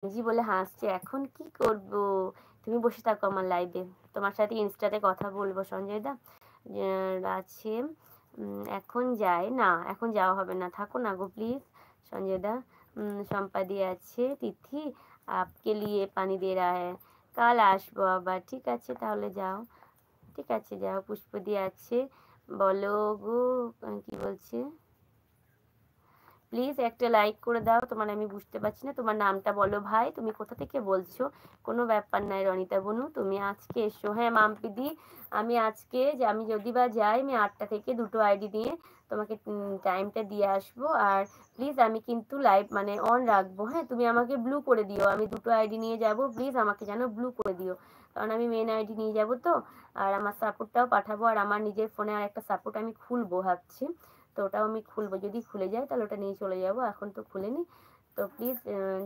জি বলে হাসছে। এখন কি করব? তুমি বসে থাকো আমার লাইভে। তোমার সাথে ইনস্টাতে কথা বলবো সঞ্জয় দা। আছে এখন যাই। না, এখন যাওয়া হবে না। থাকো না গো প্লিজ সঞ্জয় দা। সম্পাদি আছে, তিথি आपके लिए পানি দে रहा है। কাল আসবো আবার। ঠিক আছে তাহলে যাও। ঠিক আছে যাও। পুষ্পদি আছে। বলো গো কি বলছে? প্লিজ একটা লাইক করে দাও। তোমার আমি বুঝতে পারছি না, তোমার নামটা বলো ভাই, তুমি কোথা থেকে বলছো? কোনো ব্যাপার নাই রনিতা বনু, তুমি আজকে এসো। হ্যাঁ মাম্পিদি, আমি আজকে যে আমি যদি বা যাই, আমি 8টা থেকে 2টো আইডি দিয়ে তোমাকে টাইমটা দিয়ে আসবো। আর প্লিজ আমি কিন্তু লাইভ মানে অন রাখবো। হ্যাঁ তুমি আমাকে ব্লু করে দিও, আমি 2টো আইডি নিয়ে যাব, প্লিজ আমাকে যেন ব্লু করে দিও, কারণ আমি মেন আইডি নিয়ে যাব তো। আর আমার সাপোর্টটাও পাঠাবো, আর আমার নিজের ফোনে আর একটা সাপোর্ট আমি খুলবো ভাবছি, তো ওটাও আমি খুলবো। যদি খুলে যায় তাহলে ওটা নিয়ে চলে যাব, এখন তো খুলেনি। তো প্লিজ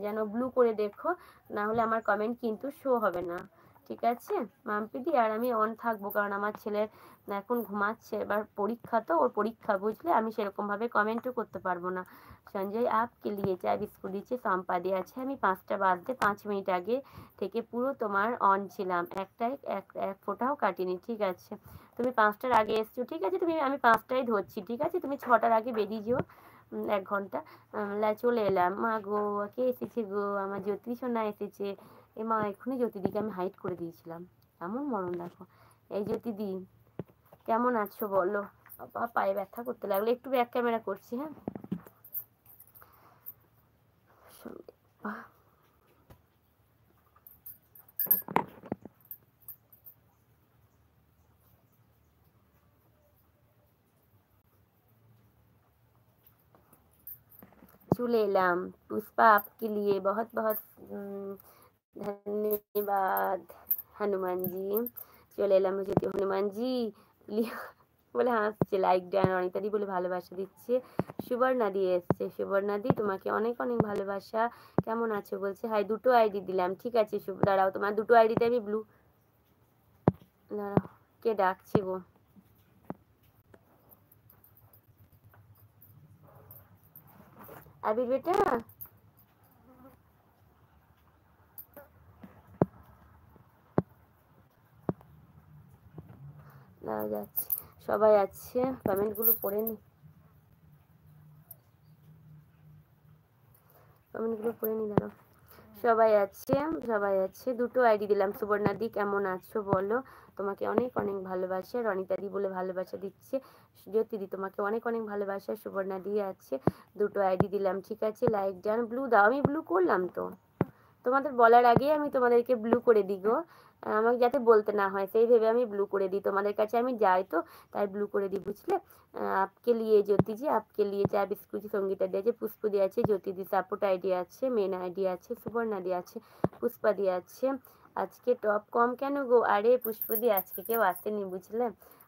যেন ব্লু করে দেখো, না হলে আমার কমেন্ট কিন্তু শো হবে না। ঠিক আছে মাম্পিদি? আর আমি অন থাকবো, কারণ আমার ছেলে এখন ঘুমাচ্ছে, এবার পরীক্ষা, তো ওর পরীক্ষা বুঝলে, আমি সেরকমভাবে কমেন্টও করতে পারবো না। সঞ্জয় আপকে লিয়ে চা বিস্কুট দিচ্ছে, সম্পাদি আছে। আমি 5টা বাজতে 5 মিনিট আগে থেকে পুরো তোমার অন ছিলাম, এক ফোঁটাও কাটিনি। ঠিক আছে তুমি 5টার আগে এসছো, ঠিক আছে, তুমি আমি 5টায় ধরছি, ঠিক আছে, তুমি 6টার আগে বেরিয়ে যেও 1 ঘন্টা। চলে এলাম। মা গো, কে এসেছে গো? আমার জ্যোতি সোনা এসেছে। এ মা, এক্ষুনি জ্যোতিদিকে আমি হাইট করে দিয়েছিলাম, এমন মরণ দেখো। এই জ্যোতিদি কেমন আছো বলো? বাবা পায়ে ব্যথা করতে লাগলো, একটু ব্যাক ক্যামেরা করছি। হ্যাঁ চলে এলাম। पुष्पा आपके लिए बहुत बहुत ধন্যবাদ হনুমান জি। চলে এলাম যদি হনুমান জি বলে হাসছে। লাইক দেন অনিতাদি বলে ভালোবাসা দিচ্ছে। সুবর্ণাদি এসছে। সুবর্ণাদি তোমাকে অনেক অনেক ভালোবাসা। কেমন আছো বলছে। হাই, 2টো আইডি দিলাম। ঠিক আছে দাঁড়াও, তোমার 2টো আইডিতে আমি ব্লু, দাঁড়াও কে ডাকছে গো? আবির বেটা দাঁড়াও যাচ্ছে, সবাই আছে, কমেন্টগুলো পড়ে নি, কমেন্টগুলো পড়ে নি, দাঁড়াও। সবাই আছে, সবাই আছে। 2টো আইডি দিলাম। সুবর্ণাদি কেমন আছো বলো? তোমাকে অনেক অনেক ভালোবাসা। রনিতাদি বলে ভালোবাসা দিচ্ছে। জ্যোতিদি তোমাকে অনেক অনেক ভালোবাসা। সুবর্ণাদি আছে। 2টো আইডি দিলাম। ঠিক আছে লাইক ডান। ব্লু দাও, আমি ব্লু করলাম তো, তোমাদের বলার আগেই আমি তোমাদেরকে ব্লু করে দিই গো। আমাকে যাতে বলতে না হয় সেই ভেবে আমি ব্লু করে দিই, তোমাদের কাছে আমি যাই তো, তাই ব্লু করে দিই বুঝলে। আপকে লিয়ে জ্যোতিজি, আপকে লিয়ে চা বিস্কুট সঙ্গীতা দিয়েছে, পুষ্প দিয়ে আছে, জ্যোতিদি সাপোর্ট আইডি আছে, মেন আইডি আছে, সুবর্ণাদি আছে, পুষ্পা দিয়ে আছে। আজকে টপ কম কেন গো? আরে পুষ্পদি আজকে কেউ আসেনি বুঝলে,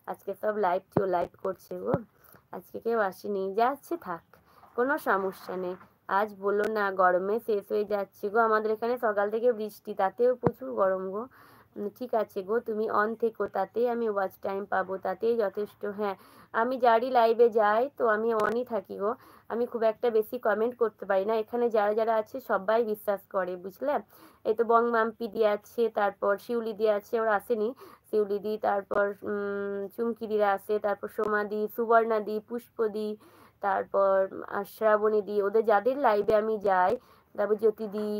আজকে সব লাইভ করছে গো, আজকে কেউ আসেনি, যাচ্ছে থাক, কোনো সমস্যা নেই। আজ বললো না, গরমে শেষ হয়ে যাচ্ছে গো, আমাদের এখানে সকাল থেকে বৃষ্টি, তাতেও প্রচুর গরম গো। ঠিক আছে গো, তুমি অন থেকো, তাতেই আমি ওয়াচ টাইম পাবো, তাতেই যথেষ্ট। হ্যাঁ আমি যারই লাইভে যাই তো আমি অনই থাকি গো, আমি খুব একটা বেশি কমেন্ট করতে পারি না। এখানে যারা যারা আছে সবাই বিশ্বাস করে বুঝলে। এই তো বং মাম্পি দিয়ে আছে, তারপর শিউলি দিয়ে আছে, ওরা আসেনি, শিউলি দি, তারপর চুমকি দিরা আছে, তারপর সোমাদি, সুবর্ণাদি, পুষ্পদি, তারপর শ্রাবণী দি, ওদের যাদের লাইভে আমি যাই, তারপর জ্যোতি দি,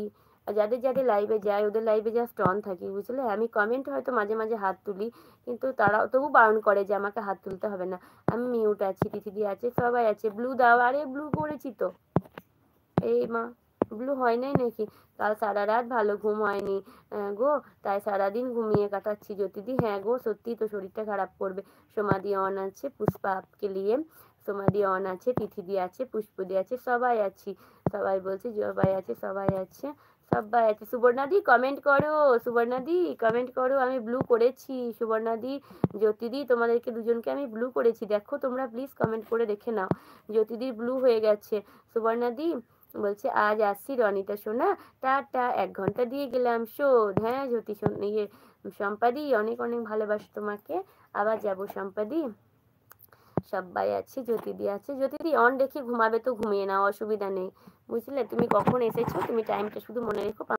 যাদের যাদের লাইভে যাই ওদের লাইভে জাস্ট অন থাকি বুঝলে। আমি কমেন্ট হয়তো মাঝে মাঝে হাত তুলি, কিন্তু তারাও তবু বারণ করে যে আমাকে হাত তুলতে হবে না, আমি মিউট আছি। তিথিদি আছে, সবাই আছে। ব্লু দাও, আরে ব্লু করেছি তো। এই মা, ব্লু হয় নাই নাকি? কাল সারা রাত ভালো ঘুম হয়নি গো, তাই সারাদিন ঘুমিয়ে কাটাচ্ছি। জ্যোতিদি হ্যাঁ গো সত্যি তো, শরীরটা খারাপ করবে। সমাধি অন আছে, পুষ্পা আপকে লিয়ে সমাধি অন আছে, তিথিদি আছে, পুষ্পদি আছে, সবাই আছি। সবাই বলছে সবাই আছে, সবাই আছে, সবাই আছে। সুবর্ণাদি কমেন্ট করো, সুবর্ণাদি কমেন্ট করো, আমি ব্লু করেছি। সুবর্ণাদি, জ্যোতিদি, তোমাদেরকে দুজনকে আমি ব্লু করেছি, দেখো তোমরা প্লিজ কমেন্ট করে দেখে নাও। জ্যোতিদির ব্লু হয়ে গেছে। সুবর্ণাদি বলছে আজ আসছি রনিতা সোনা, টাটা, 1 ঘন্টা দিয়ে গেলাম শোধ। হ্যাঁ জ্যোতি ইয়ে সম্পাদি, অনেক অনেক ভালোবাসি তোমাকে, আবার যাবো সম্পাদি। সবাই আছে, জ্যোতিদি আছে। জ্যোতিদি অন রেখে ঘুমাবে তো ঘুমিয়ে নাও, অসুবিধা নেই বুঝলে। তুমি কখন এসেছো তুমি টাইমটা শুধু মনে রেখো।